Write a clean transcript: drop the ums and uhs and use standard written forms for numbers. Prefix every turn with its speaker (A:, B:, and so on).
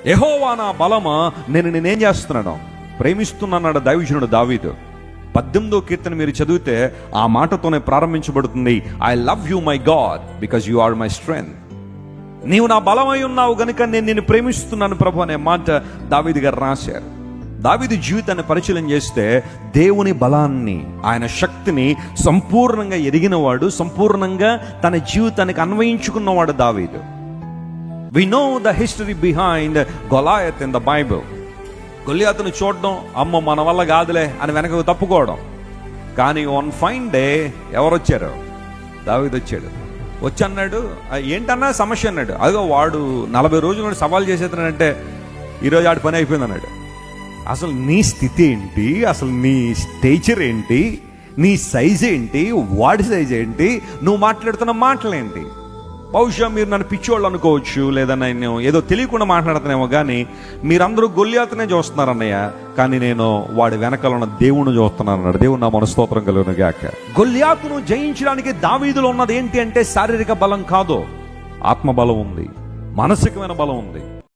A: యెహోవా నా బలమా, నేను నేనేం చేస్తున్నాను, ప్రేమిస్తున్నాడు దైవజనుడు దావీదు. 18వ కీర్తన మీరు చదివితే ఆ మాటతోనే ప్రారంభించబడుతుంది. I love you my God because you are my strength. నీవు నా బలమై ఉన్నావు గనుక నేను నిన్ను ప్రేమిస్తున్నాను ప్రభు అనే మాట దావీదు గారు రాశారు. దావీదు జీవితాన్ని పరిశీలన చేస్తే దేవుని బలాన్ని, ఆయన శక్తిని సంపూర్ణంగా ఎరిగినవాడు, సంపూర్ణంగా తన జీవితానికి అన్వయించుకున్నవాడు దావీదు. We know the history behind Goliath in the Bible. గొలియాతును చూడడం, అమ్మ మన వల్ల కాదులే అని వెనకకు తప్పుకోవడం. కానీ వన్ ఫైన్ డే ఎవరు వచ్చారు? దావీదు వచ్చాడు. వచ్చి అన్నాడు, ఏంటన్నా సమస్య అన్నాడు. అదిగో వాడు 40 రోజులు సవాల్ చేసేతనంటే ఈరోజు ఆడి పని అయిపోయింది అన్నాడు. అసలు నీ స్థితి ఏంటి, అసలు నీ స్టేచర్ ఏంటి, నీ సైజ్ ఏంటి, వాడి సైజ్ ఏంటి, నువ్వు మాట్లాడుతున్న మాటలేంటి? బహుశా మీరు నన్ను పిచ్చోళ్ళు అనుకోవచ్చు, లేదా నేను ఏదో తెలియకుండా మాట్లాడుతున్నామో, కానీ మీరందరూ గొల్లియాతునే చూస్తున్నారు అన్నయ్య, కానీ నేను వాడి వెనకాల ఉన్న దేవుణ్ణి చూస్తున్నాను అన్నాడు. దేవుడు నా మనస్తోత్రం కలుగును గాక. గొల్లియాతును జయించడానికి దావీదులో ఉన్నది ఏంటి అంటే శారీరక బలం కాదు, ఆత్మబలం ఉంది, మానసికమైన బలం ఉంది.